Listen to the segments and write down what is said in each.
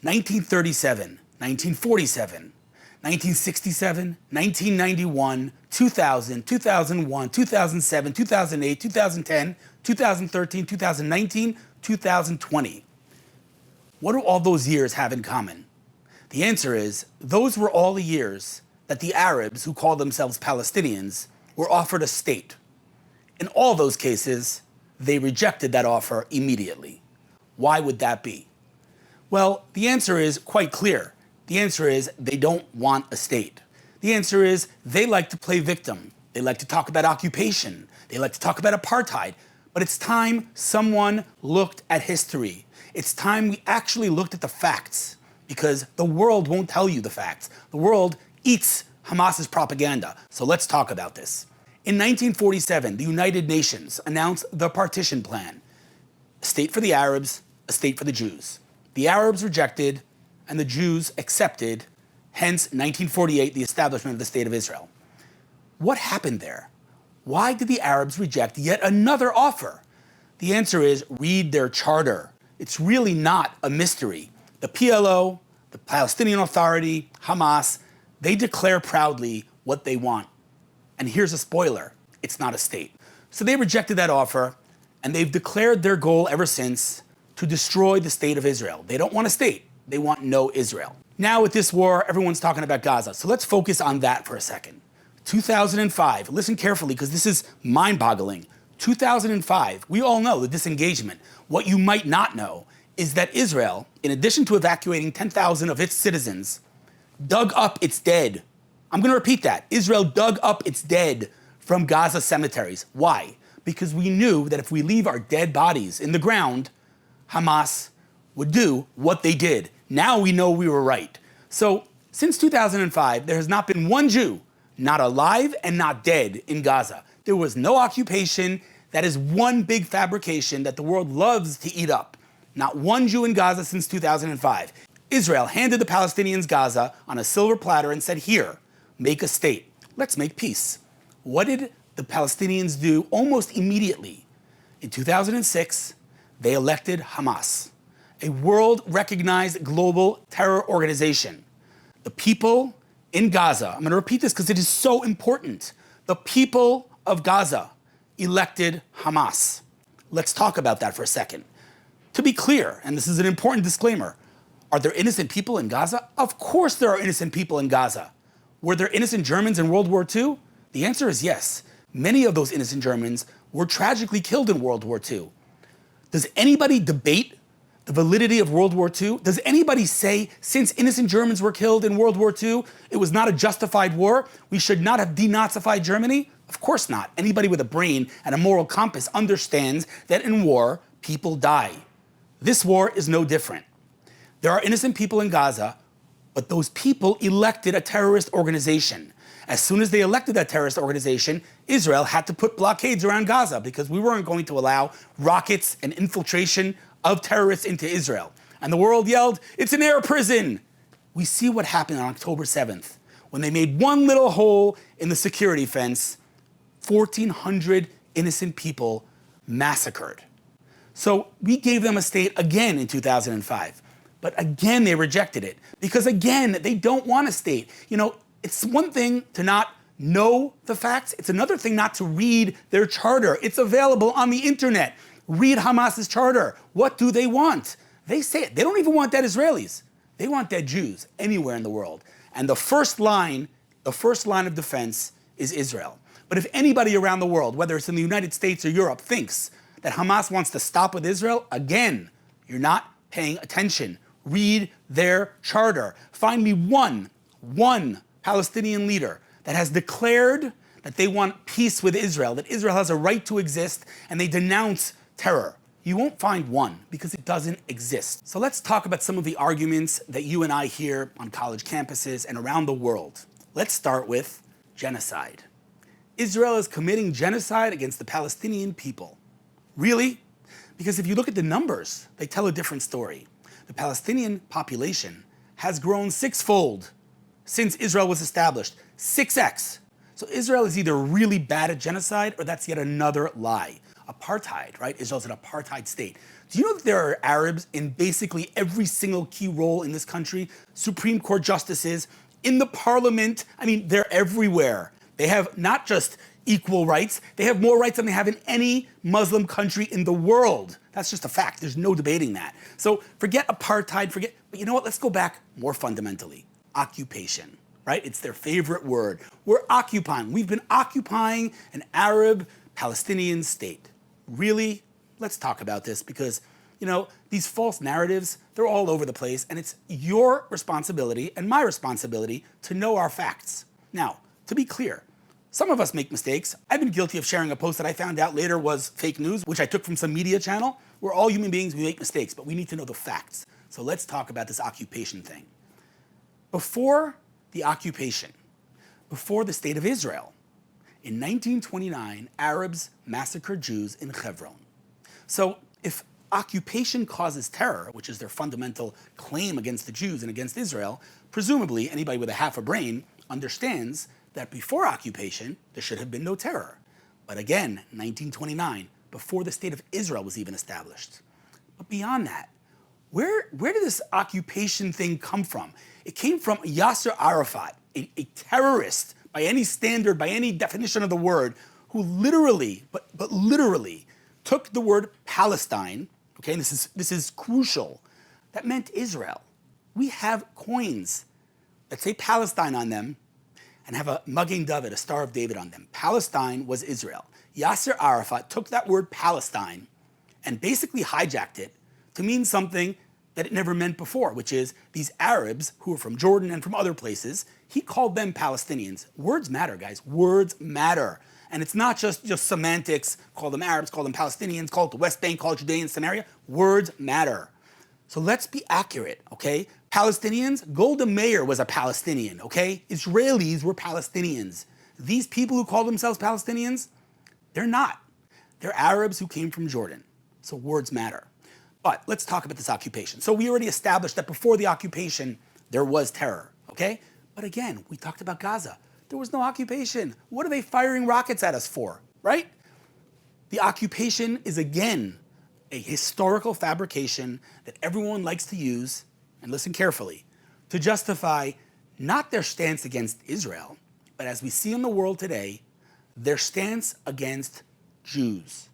1937, 1947, 1967, 1991, 2000, 2001, 2007, 2008, 2010, 2013, 2019, 2020. What do all those years have in common? The answer is, those were all the years that the Arabs, who call themselves Palestinians, were offered a state. In all those cases, they rejected that offer immediately. Why would that be? Well, the answer is quite clear. The answer is they don't want a state. The answer is they like to play victim. They like to talk about occupation. They like to talk about apartheid. But it's time someone looked at history. It's time we actually looked at the facts, because the world won't tell you the facts. The world eats Hamas's propaganda. So let's talk about this. In 1947, the United Nations announced the partition plan. A state for the Arabs, a state for the Jews. The Arabs rejected, and the Jews accepted, hence 1948, the establishment of the State of Israel. What happened there? Why did the Arabs reject yet another offer? The answer is, read their charter. It's really not a mystery. The PLO, the Palestinian Authority, Hamas, they declare proudly what they want. And here's a spoiler, it's not a state. So they rejected that offer, and they've declared their goal ever since to destroy the state of Israel. They don't want a state, they want no Israel. Now with this war, everyone's talking about Gaza, so let's focus on that for a second. 2005, listen carefully because this is mind-boggling. 2005, we all know the disengagement. What you might not know is that Israel, in addition to evacuating 10,000 of its citizens, dug up its dead. I'm going to repeat that. Israel dug up its dead from Gaza cemeteries. Why? Because we knew that if we leave our dead bodies in the ground, Hamas would do what they did. Now we know we were right. So since 2005, there has not been one Jew, not alive and not dead, in Gaza. There was no occupation. That is one big fabrication that the world loves to eat up. Not one Jew in Gaza since 2005. Israel handed the Palestinians Gaza on a silver platter and said, here, make a state. Let's make peace. What did the Palestinians do almost immediately? In 2006, they elected Hamas, a world-recognized global terror organization. The people in Gaza, I'm going to repeat this because it is so important. The people of Gaza elected Hamas. Let's talk about that for a second. To be clear, and this is an important disclaimer, are there innocent people in Gaza? Of course there are innocent people in Gaza. Were there innocent Germans in World War II? The answer is yes. Many of those innocent Germans were tragically killed in World War II. Does anybody debate the validity of World War II? Does anybody say, since innocent Germans were killed in World War II, it was not a justified war? We should not have denazified Germany? Of course not. Anybody with a brain and a moral compass understands that in war, people die. This war is no different. There are innocent people in Gaza, but those people elected a terrorist organization. As soon as they elected that terrorist organization, Israel had to put blockades around Gaza because we weren't going to allow rockets and infiltration of terrorists into Israel. And the world yelled, it's an air prison. We see what happened on October 7th. When they made one little hole in the security fence, 1,400 innocent people massacred. So we gave them a state again in 2005. But again, they rejected it because, again, they don't want a state. You know, it's one thing to not know the facts. It's another thing not to read their charter. It's available on the internet. Read Hamas's charter. What do they want? They say it. They don't even want dead Israelis. They want dead Jews anywhere in the world. And the first line of defense is Israel. But if anybody around the world, whether it's in the United States or Europe, thinks that Hamas wants to stop with Israel, again, you're not paying attention. Read their charter. Find me one Palestinian leader that has declared that they want peace with Israel, that Israel has a right to exist, and they denounce terror. You won't find one because it doesn't exist. So let's talk about some of the arguments that you and I hear on college campuses and around the world. Let's start with genocide. Israel is committing genocide against the Palestinian people. Really? Because if you look at the numbers, they tell a different story. The Palestinian population has grown sixfold since Israel was established. 6x. So Israel is either really bad at genocide or that's yet another lie. apartheid, right? Israel's an apartheid state. Do you know that there are Arabs in basically every single key role in this country? Supreme Court justices, in the parliament. I mean, they're everywhere. They have not just equal rights, they have more rights than they have in any Muslim country in the world. That's just a fact. There's no debating that. So forget apartheid, but you know what? Let's go back more fundamentally. Occupation, right? It's their favorite word. We're occupying. We've been occupying an Arab Palestinian state. Really? Let's talk about this because, these false narratives, they're all over the place, and it's your responsibility and my responsibility to know our facts. Now, to be clear, some of us make mistakes. I've been guilty of sharing a post that I found out later was fake news, which I took from some media channel. We're all human beings, we make mistakes, but we need to know the facts. So let's talk about this occupation thing. Before the occupation, before the state of Israel, in 1929, Arabs massacred Jews in Hebron. So if occupation causes terror, which is their fundamental claim against the Jews and against Israel, presumably anybody with a half a brain understands that before occupation, there should have been no terror. But again, 1929, before the state of Israel was even established. But beyond that, where did this occupation thing come from? It came from Yasser Arafat, a terrorist by any standard, by any definition of the word, who literally, but literally, took the word Palestine, okay, and this is crucial, that meant Israel. We have coins that say Palestine on them and have a Magen David, a Star of David on them. Palestine was Israel. Yasser Arafat took that word Palestine and basically hijacked it to mean something that it never meant before, which is these Arabs who are from Jordan and from other places, he called them Palestinians. Words matter, guys. Words matter. And it's not just semantics, call them Arabs, call them Palestinians, call it the West Bank, call it Judean Samaria. Words matter. So let's be accurate, okay? Palestinians, Golda Meir was a Palestinian, okay? Israelis were Palestinians. These people who call themselves Palestinians, they're not. They're Arabs who came from Jordan. So words matter. But let's talk about this occupation. So we already established that before the occupation, there was terror, okay? But again, we talked about Gaza. There was no occupation. What are they firing rockets at us for, right? The occupation is, again, a historical fabrication that everyone likes to use, and listen carefully, to justify not their stance against Israel, but as we see in the world today, their stance against Jews.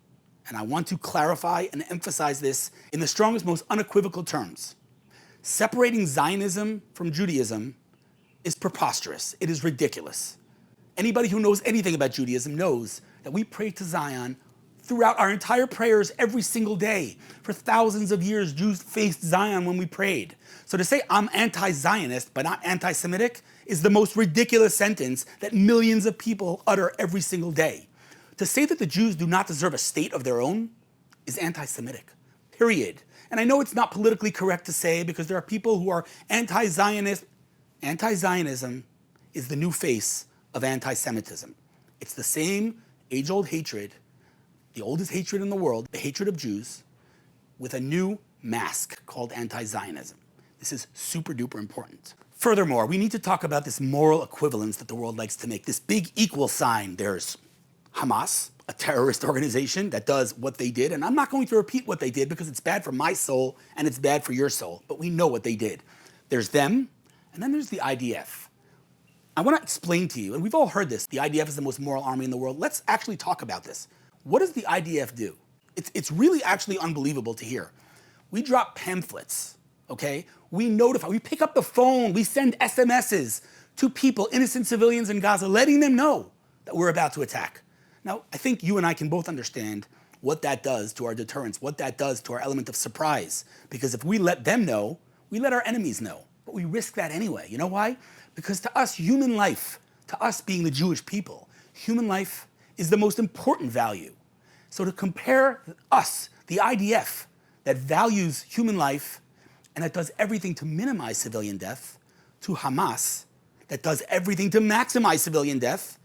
And I want to clarify and emphasize this in the strongest, most unequivocal terms. Separating Zionism from Judaism is preposterous. It is ridiculous. Anybody who knows anything about Judaism knows that we pray to Zion throughout our entire prayers every single day. For thousands of years, Jews faced Zion when we prayed. So to say I'm anti-Zionist but not anti-Semitic is the most ridiculous sentence that millions of people utter every single day. To say that the Jews do not deserve a state of their own is anti-Semitic, period. And I know it's not politically correct to say because there are people who are anti-Zionist. Anti-Zionism is the new face of anti-Semitism. It's the same age-old hatred, the oldest hatred in the world, the hatred of Jews, with a new mask called anti-Zionism. This is super duper important. Furthermore, we need to talk about this moral equivalence that the world likes to make, this big equal sign. There's Hamas, a terrorist organization that does what they did, and I'm not going to repeat what they did because it's bad for my soul and it's bad for your soul, but we know what they did. There's them, and then there's the IDF. I want to explain to you, and we've all heard this, the IDF is the most moral army in the world. Let's actually talk about this. What does the IDF do? It's really actually unbelievable to hear. We drop pamphlets, okay? We notify, we pick up the phone, we send SMSs to people, innocent civilians in Gaza, letting them know that we're about to attack. Now, I think you and I can both understand what that does to our deterrence, what that does to our element of surprise. Because if we let them know, we let our enemies know. But we risk that anyway. You know why? Because to us, human life, to us being the Jewish people, human life is the most important value. So to compare us, the IDF, that values human life and that does everything to minimize civilian death, to Hamas, that does everything to maximize civilian death,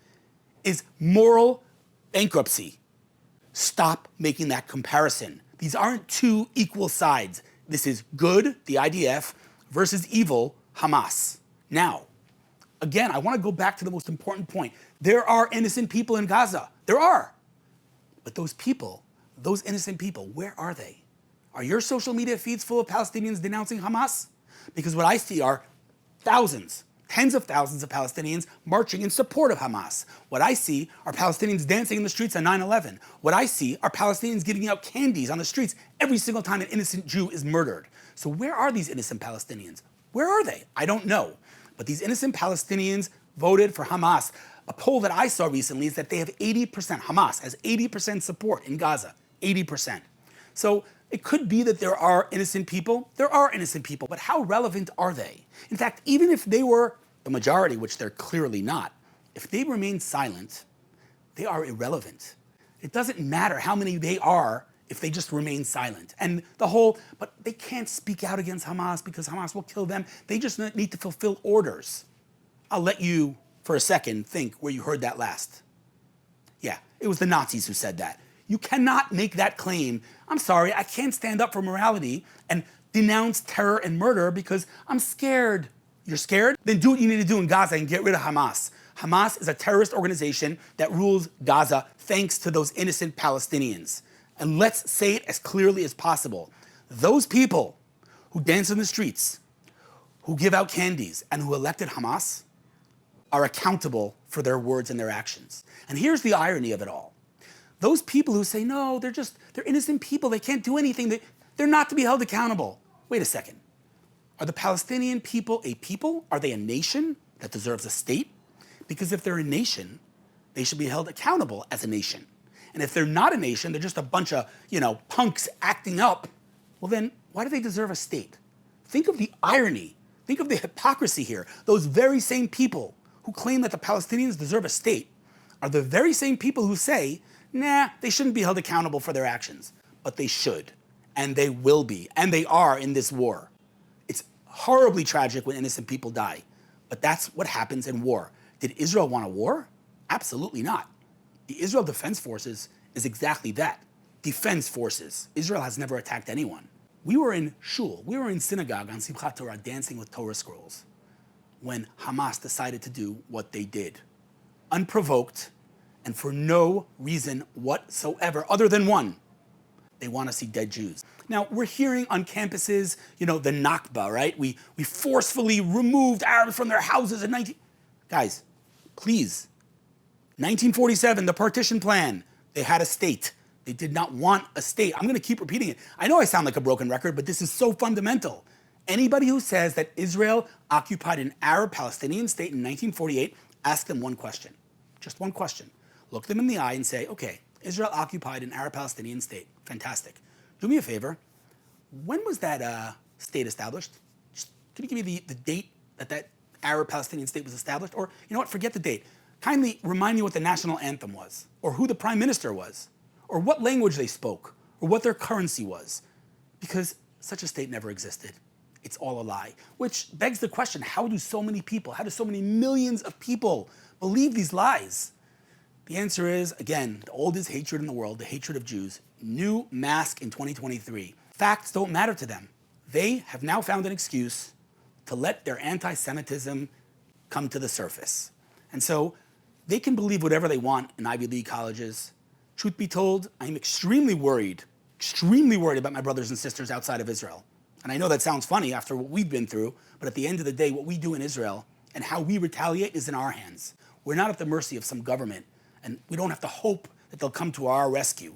is moral bankruptcy. Stop making that comparison. These aren't two equal sides. This is good, the IDF, versus evil, Hamas. Now, again, I want to go back to the most important point. There are innocent people in Gaza. There are. But those people those innocent people, where are they? Are your social media feeds full of Palestinians denouncing Hamas? Because what I see are thousands, tens of thousands of Palestinians marching in support of Hamas. What I see are Palestinians dancing in the streets on 9/11. What I see are Palestinians giving out candies on the streets every single time an innocent Jew is murdered. So where are these innocent Palestinians? Where are they? I don't know. But these innocent Palestinians voted for Hamas. A poll that I saw recently is that they have 80%, Hamas has 80% support in Gaza, 80%. So it could be that there are innocent people. There are innocent people, but how relevant are they? In fact, even if they were the majority, which they're clearly not, if they remain silent, they are irrelevant. It doesn't matter how many they are if they just remain silent. And but they can't speak out against Hamas because Hamas will kill them. They just need to fulfill orders. I'll let you, for a second, think where you heard that last. Yeah, it was the Nazis who said that. You cannot make that claim. I'm sorry, I can't stand up for morality and denounce terror and murder because I'm scared. You're scared? Then do what you need to do in Gaza and get rid of Hamas. Hamas is a terrorist organization that rules Gaza thanks to those innocent Palestinians. And let's say it as clearly as possible. Those people who dance in the streets, who give out candies, and who elected Hamas are accountable for their words and their actions. And here's the irony of it all. Those people who say, no, they're innocent people, they can't do anything, they're not to be held accountable. Wait a second. Are the Palestinian people a people? Are they a nation that deserves a state? Because if they're a nation, they should be held accountable as a nation. And if they're not a nation, they're just a bunch of, punks acting up, well then, why do they deserve a state? Think of the irony. Think of the hypocrisy here. Those very same people who claim that the Palestinians deserve a state are the very same people who say, nah, they shouldn't be held accountable for their actions. But they should, and they will be, and they are in this war. It's horribly tragic when innocent people die, but that's what happens in war. Did Israel want a war? Absolutely not. The Israel Defense Forces is exactly that, defense forces. Israel has never attacked anyone. We were in shul, we were in synagogue on Simchat Torah dancing with Torah scrolls when Hamas decided to do what they did. Unprovoked and for no reason whatsoever other than one. They want to see dead Jews. Now, we're hearing on campuses, the Nakba, right? We forcefully removed Arabs from their houses in Guys, please. 1947, the partition plan, they had a state. They did not want a state. I'm going to keep repeating it. I know I sound like a broken record, but this is so fundamental. Anybody who says that Israel occupied an Arab-Palestinian state in 1948, ask them one question. Just one question. Look them in the eye and say, okay, Israel occupied an Arab-Palestinian state. Fantastic. Do me a favor. When was that state established? Can you give me the date that Arab-Palestinian state was established? Or, you know what, forget the date. Kindly remind me what the national anthem was, or who the prime minister was, or what language they spoke, or what their currency was. Because such a state never existed. It's all a lie. Which begs the question, how do so many millions of people believe these lies? The answer is, again, the oldest hatred in the world, the hatred of Jews. New mask in 2023. Facts don't matter to them. They have now found an excuse to let their anti-Semitism come to the surface. And so they can believe whatever they want in Ivy League colleges. Truth be told, I'm extremely worried about my brothers and sisters outside of Israel. And I know that sounds funny after what we've been through, but at the end of the day, what we do in Israel and how we retaliate is in our hands. We're not at the mercy of some government, and we don't have to hope that they'll come to our rescue.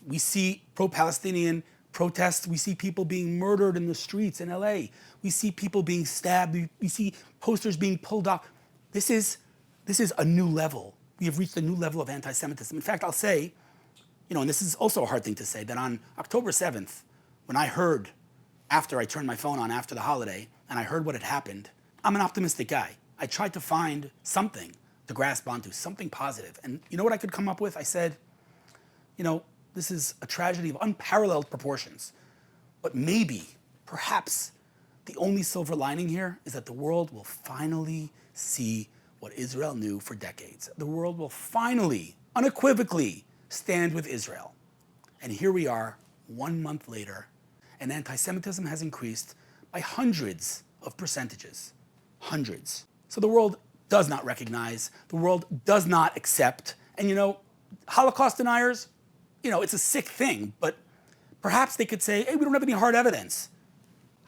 We see pro-Palestinian protests. We see people being murdered in the streets in LA. We see people being stabbed. We see posters being pulled off. This is a new level. We have reached a new level of anti-Semitism. In fact, I'll say, and this is also a hard thing to say, that on October 7th, when I heard, after I turned my phone on after the holiday, and I heard what had happened, I'm an optimistic guy. I tried to find something to grasp onto, something positive. And you know what I could come up with? I said, this is a tragedy of unparalleled proportions. But maybe, perhaps, the only silver lining here is that the world will finally see what Israel knew for decades. The world will finally, unequivocally, stand with Israel. And here we are, 1 month later, and anti-Semitism has increased by hundreds of percentages. Hundreds. So the world does not recognize, the world does not accept, and Holocaust deniers, it's a sick thing, but perhaps they could say, hey, we don't have any hard evidence.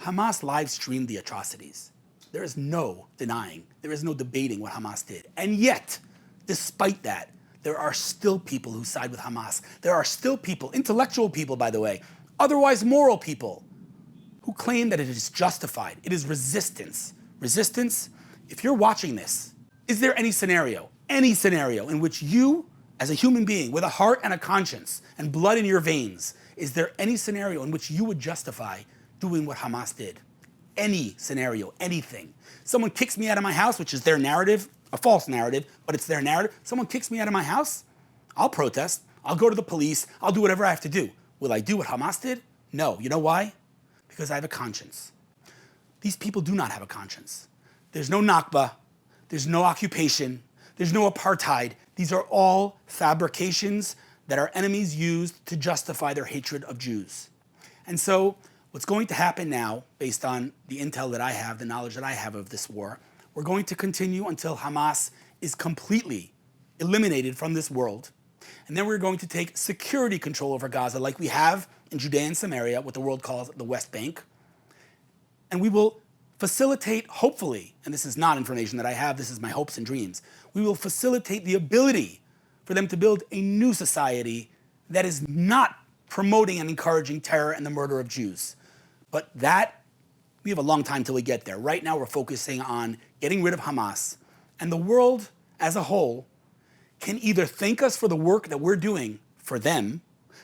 Hamas live streamed the atrocities. There is no denying, there is no debating what Hamas did. And yet, despite that, there are still people who side with Hamas. There are still people, intellectual people, by the way, otherwise moral people, who claim that it is justified. It is resistance. Resistance, if you're watching this, is there any scenario in which you, as a human being with a heart and a conscience and blood in your veins, is there any scenario in which you would justify doing what Hamas did? Any scenario, anything. Someone kicks me out of my house, which is their narrative, a false narrative, but it's their narrative. Someone kicks me out of my house, I'll protest, I'll go to the police, I'll do whatever I have to do. Will I do what Hamas did? No. You know why? Because I have a conscience. These people do not have a conscience. There's no Nakba, there's no occupation, there's no apartheid. These are all fabrications that our enemies used to justify their hatred of Jews. And so what's going to happen now, based on the intel that I have, the knowledge that I have of this war, we're going to continue until Hamas is completely eliminated from this world. And then we're going to take security control over Gaza like we have in Judea and Samaria, what the world calls the West Bank. And we will facilitate, hopefully, and this is not information that I have, this is my hopes and dreams, we will facilitate the ability for them to build a new society that is not promoting and encouraging terror and the murder of Jews. But that, we have a long time till we get there. Right now we're focusing on getting rid of Hamas, and the world as a whole can either thank us for the work that we're doing for them,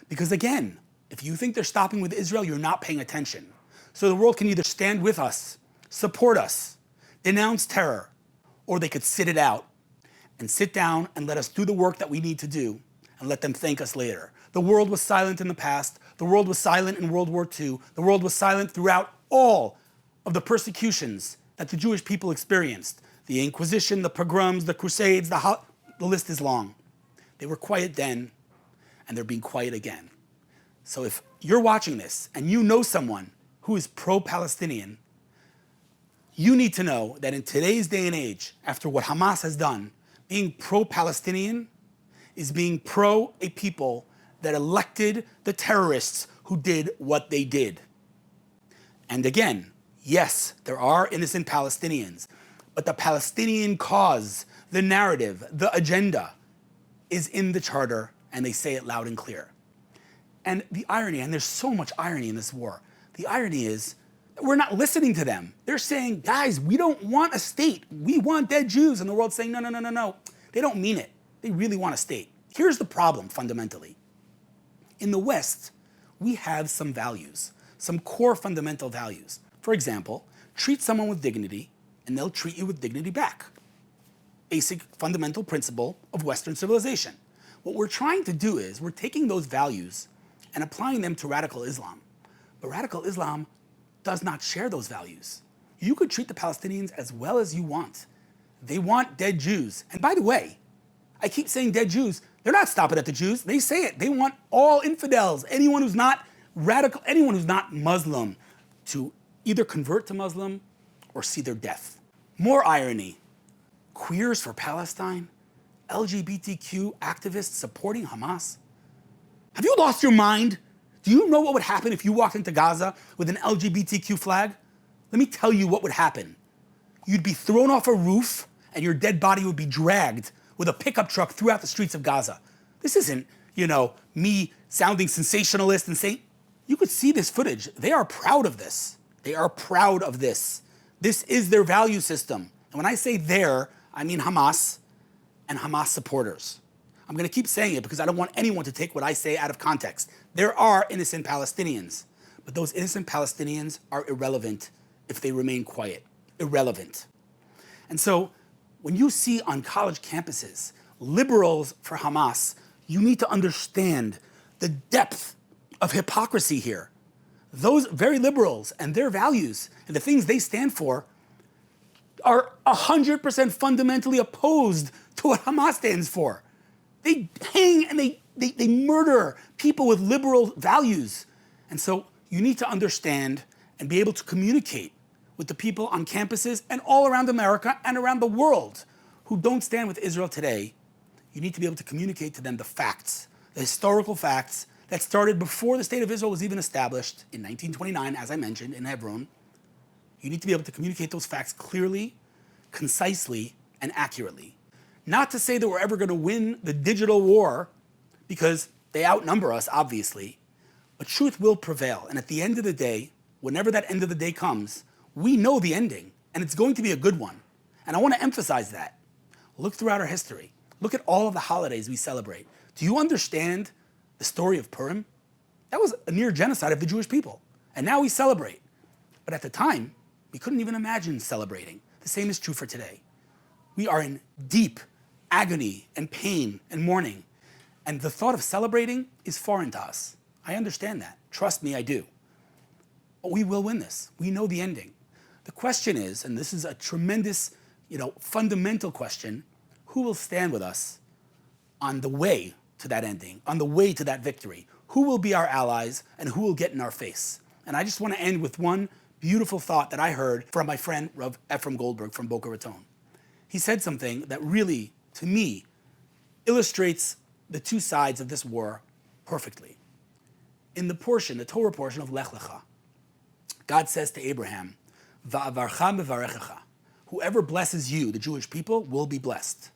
because again, if you think they're stopping with Israel, you're not paying attention. So the world can either stand with us, support us, denounce terror, or they could sit it out and sit down and let us do the work that we need to do and let them thank us later. The world was silent in the past. The world was silent in World War II. The world was silent throughout all of the persecutions that the Jewish people experienced. The Inquisition, the pogroms, the Crusades, the list is long. They were quiet then, and they're being quiet again. So if you're watching this and you know someone who is pro-Palestinian, you need to know that in today's day and age, after what Hamas has done, being pro-Palestinian is being pro a people that elected the terrorists who did what they did. And again, yes, there are innocent Palestinians, but the Palestinian cause, the narrative, the agenda is in the charter, and they say it loud and clear. And the irony, and there's so much irony in this war, the irony is that we're not listening to them. They're saying, guys, we don't want a state. We want dead Jews. And the world's saying, no, no, no, no, no. They don't mean it. They really want a state. Here's the problem, fundamentally. In the West, we have some values, some core fundamental values. For example, treat someone with dignity, and they'll treat you with dignity back. Basic fundamental principle of Western civilization. What we're trying to do is we're taking those values and applying them to radical Islam. But radical Islam does not share those values. You could treat the Palestinians as well as you want. They want dead Jews. And by the way, I keep saying dead Jews. They're not stopping at the Jews. They say it. They want all infidels, anyone who's not radical, anyone who's not Muslim, to either convert to Muslim or see their death. More irony. Queers for Palestine, LGBTQ activists supporting Hamas. Have you lost your mind? Do you know what would happen if you walked into Gaza with an LGBTQ flag? Let me tell you what would happen. You'd be thrown off a roof and your dead body would be dragged with a pickup truck throughout the streets of Gaza. This isn't, me sounding sensationalist and saying, you could see this footage. They are proud of this. They are proud of this. This is their value system. And when I say their, I mean Hamas and Hamas supporters. I'm going to keep saying it because I don't want anyone to take what I say out of context. There are innocent Palestinians, but those innocent Palestinians are irrelevant if they remain quiet. Irrelevant. And so when you see on college campuses liberals for Hamas, you need to understand the depth of hypocrisy here. Those very liberals and their values and the things they stand for are 100% fundamentally opposed to what Hamas stands for. They hang and they murder people with liberal values. And so you need to understand and be able to communicate with the people on campuses and all around America and around the world who don't stand with Israel today. You need to be able to communicate to them the facts the historical facts that started before the State of Israel was even established in 1929, as I mentioned, in Hebron. You need to be able to communicate those facts clearly, concisely, and accurately. Not to say that we're ever going to win the digital war, because they outnumber us, obviously, but truth will prevail. And at the end of the day, whenever that end of the day comes, we know the ending, and it's going to be a good one. And I want to emphasize that. Look throughout our history. Look at all of the holidays we celebrate. Do you understand the story of Purim? That was a near genocide of the Jewish people. And now we celebrate. But at the time, we couldn't even imagine celebrating. The same is true for today. We are in deep agony and pain and mourning. And the thought of celebrating is foreign to us. I understand that. Trust me, I do. But we will win this. We know the ending. The question is, and this is a tremendous, fundamental question, who will stand with us on the way to that ending, on the way to that victory? Who will be our allies and who will get in our face? And I just want to end with one beautiful thought that I heard from my friend Rav Ephraim Goldberg from Boca Raton. He said something that really, to me, illustrates the two sides of this war perfectly. In the Torah portion of Lech Lecha, God says to Abraham, Va'avarcha mevarechecha, whoever blesses you, the Jewish people, will be blessed.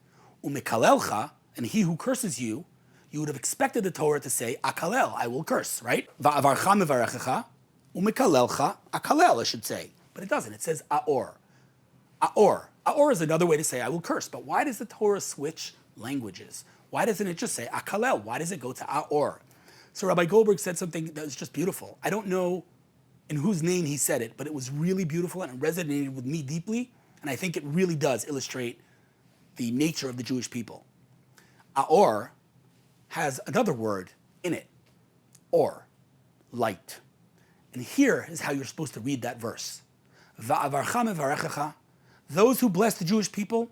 Umekalelcha, and he who curses you, you would have expected the Torah to say, akalel, I will curse, right? Va'avarcha mevarechecha, umekalelcha, akalel, it should say. But it doesn't, it says aor. Aor. Aor is another way to say I will curse. But why does the Torah switch languages? Why doesn't it just say akalel? Why does it go to aor? So Rabbi Goldberg said something that was just beautiful. I don't know in whose name he said it, but it was really beautiful and it resonated with me deeply. And I think it really does illustrate the nature of the Jewish people. Aor has another word in it, or, light. And here is how you're supposed to read that verse. Va'avarcha mevarechecha, those who bless the Jewish people,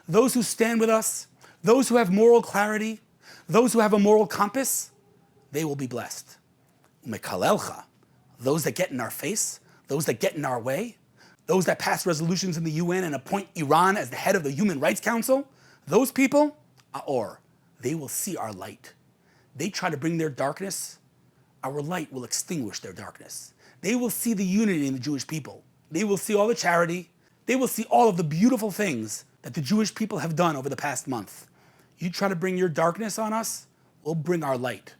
those who stand with us, those who have moral clarity, those who have a moral compass, they will be blessed. Umekalelcha, those that get in our face, those that get in our way, those that pass resolutions in the UN and appoint Iran as the head of the Human Rights Council, those people, aor, they will see our light. They try to bring their darkness, our light will extinguish their darkness. They will see the unity in the Jewish people. They will see all the charity. They will see all of the beautiful things that the Jewish people have done over the past month. You try to bring your darkness on us, we'll bring our light.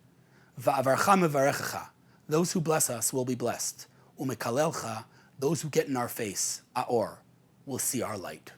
Va'avarcha mevarechecha, those who bless us will be blessed. Umekalelcha, those who get in our face, aor, will see our light.